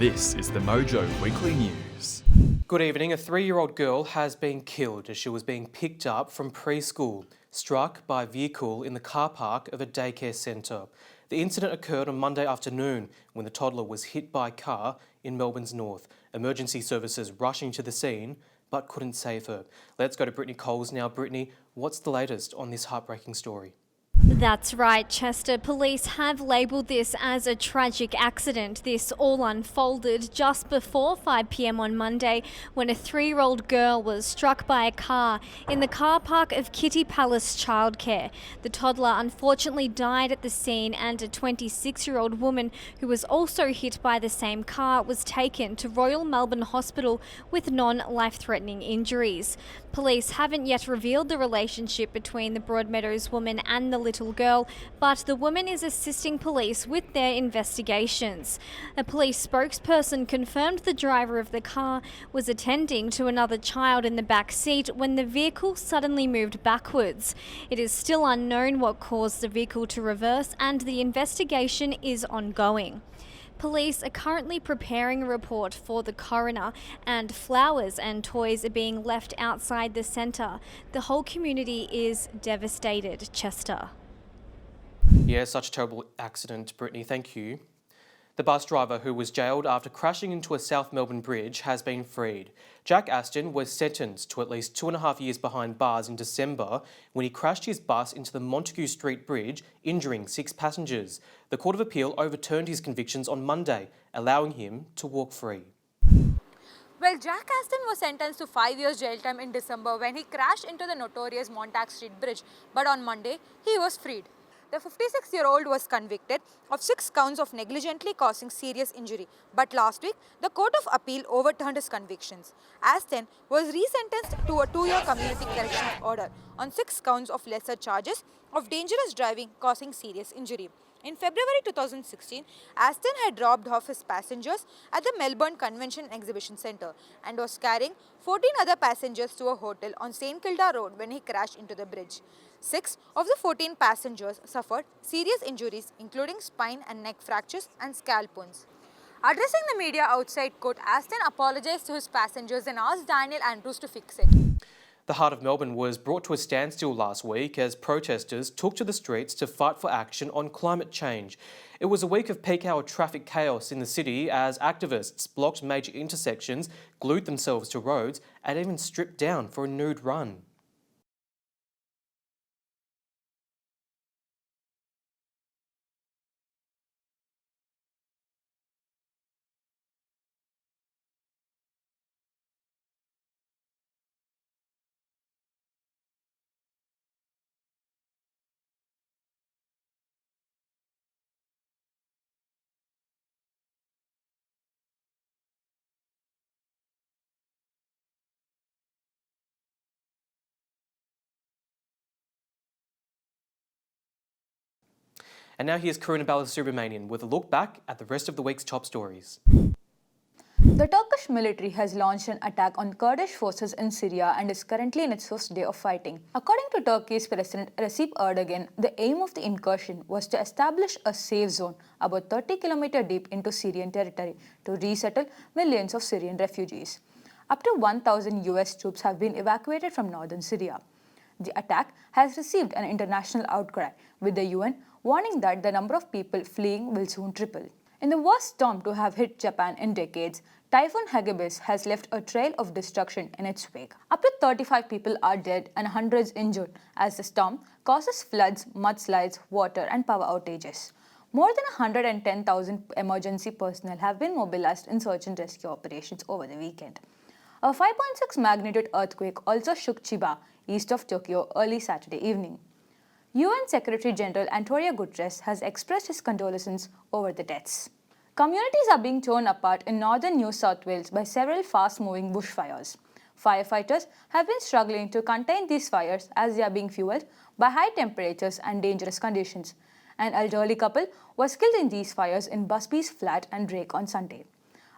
This is the Mojo Weekly News. Good evening. A 3-year-old girl has been killed as she was being picked up from preschool, struck by a vehicle in the car park of a daycare centre. The incident occurred on Monday afternoon when the toddler was hit by a car in Melbourne's north. Emergency services rushing to the scene but couldn't save her. Let's go to Brittany Coles now. Brittany, what's the latest on this heartbreaking story? That's right, Chester. Police have labelled this as a tragic accident. This all unfolded just before 5 p.m. on Monday when a 3-year-old girl was struck by a car in the car park of Kitty Palace Childcare. The toddler unfortunately died at the scene, and a 26-year-old woman who was also hit by the same car was taken to Royal Melbourne Hospital with non-life-threatening injuries. Police haven't yet revealed the relationship between the Broadmeadows woman and the little girl, but the woman is assisting police with their investigations. A police spokesperson confirmed the driver of the car was attending to another child in the back seat when the vehicle suddenly moved backwards. It is still unknown what caused the vehicle to reverse, and the investigation is ongoing. Police are currently preparing a report for the coroner, and flowers and toys are being left outside the centre. The whole community is devastated, Chester. Yeah, such a terrible accident, Brittany. Thank you. The bus driver who was jailed after crashing into a South Melbourne bridge has been freed. Jack Aston was sentenced to at least 2.5 years behind bars in December when he crashed his bus into the Montague Street Bridge, injuring 6 passengers. The Court of Appeal overturned his convictions on Monday, allowing him to walk free. Well, Jack Aston was sentenced to 5 years jail time in December when he crashed into the notorious Montague Street Bridge, but on Monday, he was freed. The 56-year-old was convicted of 6 counts of negligently causing serious injury, but last week, the Court of Appeal overturned his convictions. Aston was resentenced to a 2-year community corrections order on 6 counts of lesser charges of dangerous driving causing serious injury. In February 2016, Aston had dropped off his passengers at the Melbourne Convention Exhibition Centre and was carrying 14 other passengers to a hotel on St Kilda Road when he crashed into the bridge. 6 of the 14 passengers suffered serious injuries, including spine and neck fractures and scalp wounds. Addressing the media outside court, Aston apologized to his passengers and asked Daniel Andrews to fix it. The heart of Melbourne was brought to a standstill last week as protesters took to the streets to fight for action on climate change. It was a week of peak hour traffic chaos in the city as activists blocked major intersections, glued themselves to roads and even stripped down for a nude run. And now here's Karuna Balasubramanian with a look back at the rest of the week's top stories. The Turkish military has launched an attack on Kurdish forces in Syria and is currently in its first day of fighting. According to Turkey's President Recep Erdogan, the aim of the incursion was to establish a safe zone about 30 km deep into Syrian territory to resettle millions of Syrian refugees. Up to 1,000 US troops have been evacuated from northern Syria. The attack has received an international outcry, with the UN warning that the number of people fleeing will soon triple. In the worst storm to have hit Japan in decades, Typhoon Hagibis has left a trail of destruction in its wake. Up to 35 people are dead and hundreds injured as the storm causes floods, mudslides, water and power outages. More than 110,000 emergency personnel have been mobilized in search and rescue operations over the weekend. A 5.6 magnitude earthquake also shook Chiba, east of Tokyo, early Saturday evening. UN Secretary General Antonio Guterres has expressed his condolences over the deaths. Communities are being torn apart in northern New South Wales by several fast-moving bushfires. Firefighters have been struggling to contain these fires as they are being fueled by high temperatures and dangerous conditions. An elderly couple was killed in these fires in Busby's Flat and Drake on Sunday.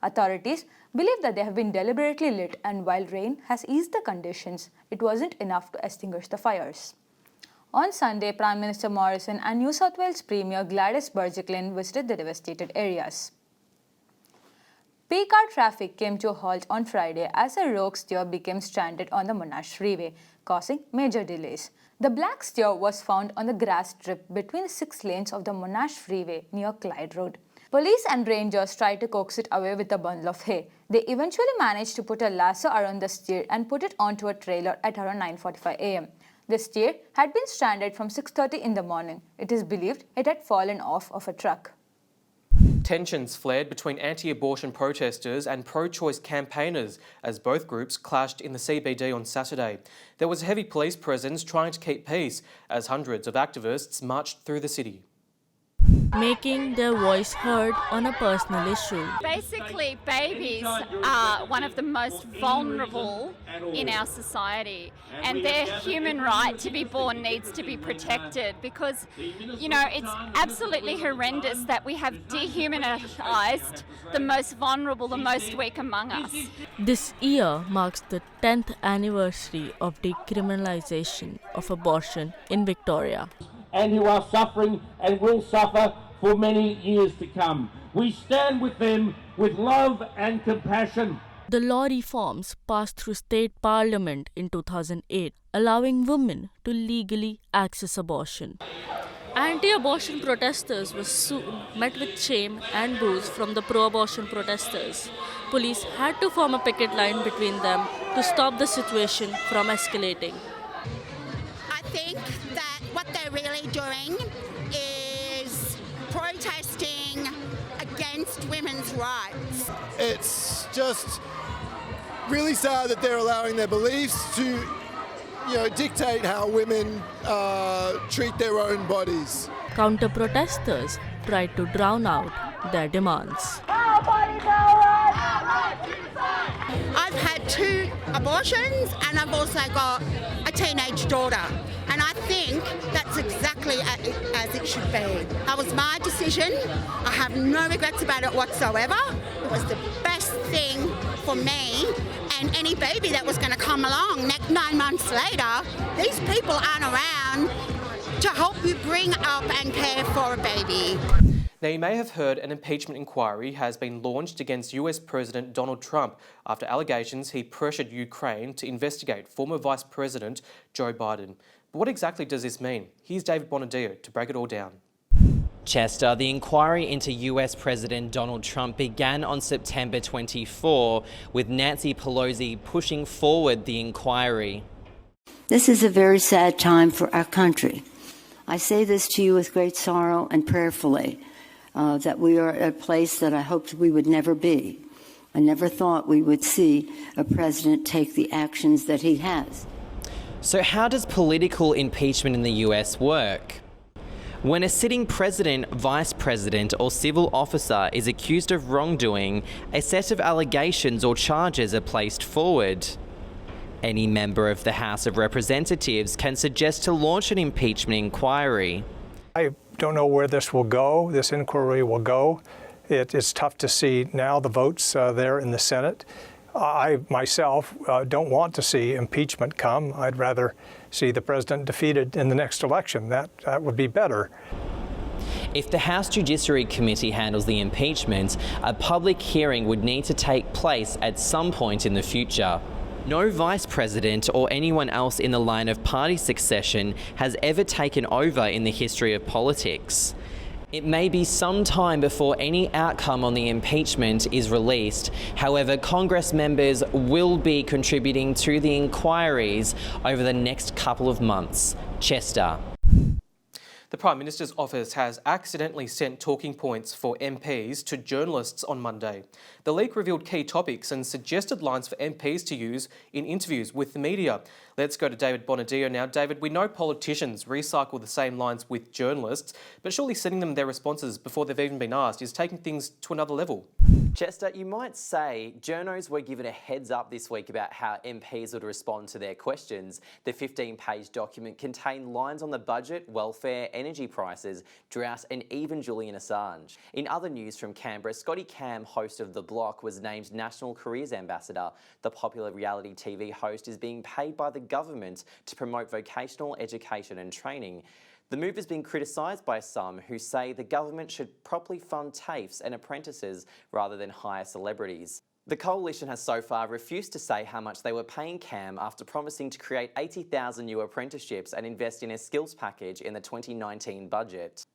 Authorities believe that they have been deliberately lit, and while rain has eased the conditions, it wasn't enough to extinguish the fires. On Sunday, Prime Minister Morrison and New South Wales Premier Gladys Berejiklian visited the devastated areas. Free car traffic came to a halt on Friday as a rogue steer became stranded on the Monash Freeway, causing major delays. The black steer was found on the grass strip between the 6 lanes of the Monash Freeway near Clyde Road. Police and rangers tried to coax it away with a bundle of hay. They eventually managed to put a lasso around the steer and put it onto a trailer at around 9:45 a.m. The steer had been stranded from 6:30 in the morning. It is believed it had fallen off of a truck. Tensions flared between anti-abortion protesters and pro-choice campaigners as both groups clashed in the CBD on Saturday. There was heavy police presence trying to keep peace as hundreds of activists marched through the city, making their voice heard on a personal issue. Basically, babies are one of the most vulnerable in our society, and their human right to be born needs to be protected because, you know, it's absolutely horrendous that we have dehumanised the most vulnerable, the most weak among us. This year marks the 10th anniversary of decriminalisation of abortion in Victoria. And who are suffering and will suffer for many years to come. We stand with them with love and compassion. The law reforms passed through state parliament in 2008, allowing women to legally access abortion. Anti-abortion protesters were soon met with shame and boos from the pro-abortion protesters. Police had to form a picket line between them to stop the situation from escalating. I think that what they're really doing is protesting against women's rights. It's just really sad that they're allowing their beliefs to, dictate how women treat their own bodies. Counter-protesters tried to drown out their demands. I've had 2 abortions and I've also got a teenage daughter. And I think that's exactly as it should be. That was my decision. I have no regrets about it whatsoever. It was the best thing for me and any baby that was going to come along 9 months later. These people aren't around to help you bring up and care for a baby. Now, you may have heard an impeachment inquiry has been launched against US President Donald Trump after allegations he pressured Ukraine to investigate former Vice President Joe Biden. But what exactly does this mean? Here's David Bonadio to break it all down. Chester, the inquiry into US President Donald Trump began on September 24, with Nancy Pelosi pushing forward the inquiry. This is a very sad time for our country. I say this to you with great sorrow and prayerfully, that we are at a place that I hoped we would never be. I never thought we would see a president take the actions that he has. So how does political impeachment in the US work? When a sitting president, vice president or civil officer is accused of wrongdoing, a set of allegations or charges are placed forward. Any member of the House of Representatives can suggest to launch an impeachment inquiry. I don't know where this will go, this inquiry will go. It's tough to see now the votes there in the Senate. I myself don't want to see impeachment come. I'd rather see the president defeated in the next election. That would be better. If the House Judiciary Committee handles the impeachment, a public hearing would need to take place at some point in the future. No vice president or anyone else in the line of party succession has ever taken over in the history of politics. It may be some time before any outcome on the impeachment is released. However, Congress members will be contributing to the inquiries over the next couple of months. Chester. The Prime Minister's office has accidentally sent talking points for MPs to journalists on Monday. The leak revealed key topics and suggested lines for MPs to use in interviews with the media. Let's go to David Bonadio now. David, we know politicians recycle the same lines with journalists, but surely sending them their responses before they've even been asked is taking things to another level. Chester, you might say journos were given a heads up this week about how MPs would respond to their questions. The 15-page document contained lines on the budget, welfare, energy prices, drought and even Julian Assange. In other news from Canberra, Scotty Cam, host of The Block, was named National Careers Ambassador. The popular reality TV host is being paid by the government to promote vocational education and training. The move has been criticised by some who say the government should properly fund TAFEs and apprentices rather than hire celebrities. The coalition has so far refused to say how much they were paying Cam after promising to create 80,000 new apprenticeships and invest in a skills package in the 2019 budget.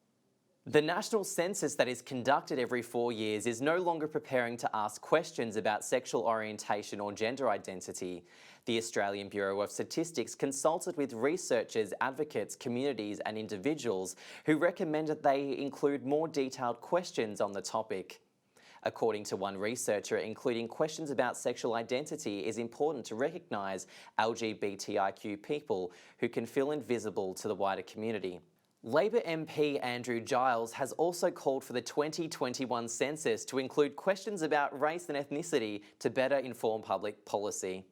The national census that is conducted every 4 years is no longer preparing to ask questions about sexual orientation or gender identity. The Australian Bureau of Statistics consulted with researchers, advocates, communities and individuals who recommended they include more detailed questions on the topic. According to one researcher, including questions about sexual identity is important to recognise LGBTIQ people who can feel invisible to the wider community. Labor MP Andrew Giles has also called for the 2021 census to include questions about race and ethnicity to better inform public policy.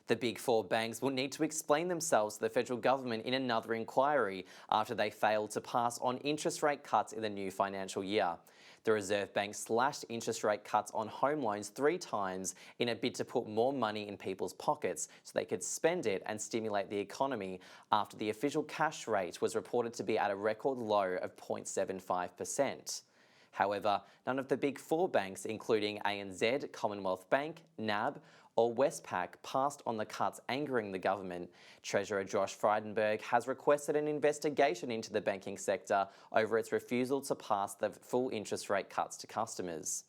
The Big Four banks will need to explain themselves to the federal government in another inquiry after they failed to pass on interest rate cuts in the new financial year. The Reserve Bank slashed interest rate cuts on home loans 3 times in a bid to put more money in people's pockets so they could spend it and stimulate the economy after the official cash rate was reported to be at a record low of 0.75%. However, none of the Big Four banks, including ANZ, Commonwealth Bank, NAB or Westpac, passed on the cuts, angering the government. Treasurer Josh Frydenberg has requested an investigation into the banking sector over its refusal to pass the full interest rate cuts to customers.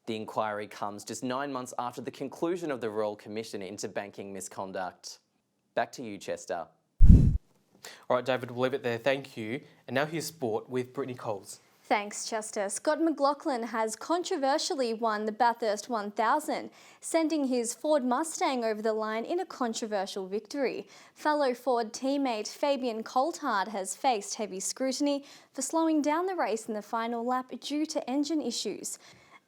The inquiry comes just 9 months after the conclusion of the Royal Commission into banking misconduct. Back to you, Chester. All right, David, we'll leave it there. Thank you. And now here's sport with Brittany Coles. Thanks, Chester. Scott McLaughlin has controversially won the Bathurst 1000, sending his Ford Mustang over the line in a controversial victory. Fellow Ford teammate Fabian Coulthard has faced heavy scrutiny for slowing down the race in the final lap due to engine issues.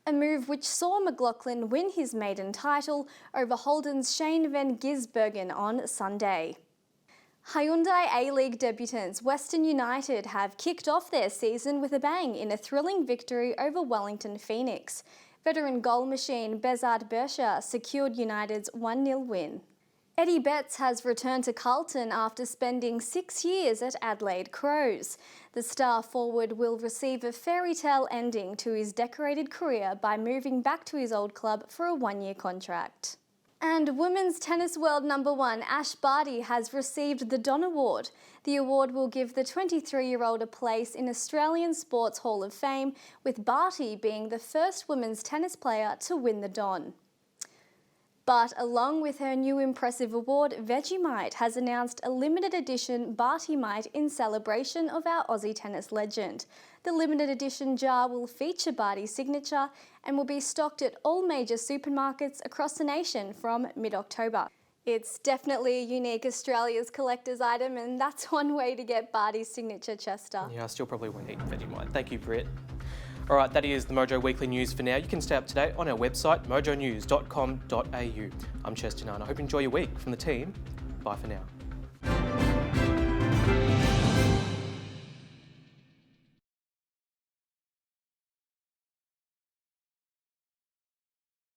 A move which saw McLaughlin win his maiden title over Holden's Shane van Gisbergen on Sunday. Hyundai A-League debutants Western United have kicked off their season with a bang in a thrilling victory over Wellington Phoenix. Veteran goal machine Bezard Bersha secured United's 1-0 win. Eddie Betts has returned to Carlton after spending 6 years at Adelaide Crows. The star forward will receive a fairy tale ending to his decorated career by moving back to his old club for a 1-year contract. And women's tennis world #1 Ash Barty has received the Don Award. The award will give the 23-year-old a place in Australian Sports Hall of Fame, with Barty being the first women's tennis player to win the Don. But along with her new impressive award, Vegemite has announced a limited edition Barty Mite in celebration of our Aussie tennis legend. The limited edition jar will feature Barty's signature and will be stocked at all major supermarkets across the nation from mid-October. It's definitely a unique Australia's collector's item, and that's one way to get Barty's signature, Chester. Yeah, I still probably won't eat Vegemite. Thank you, Britt. All right, that is the Mojo Weekly News for now. You can stay up to date on our website, mojonews.com.au. I'm Chester Nunn. I hope you enjoy your week. From the team, bye for now.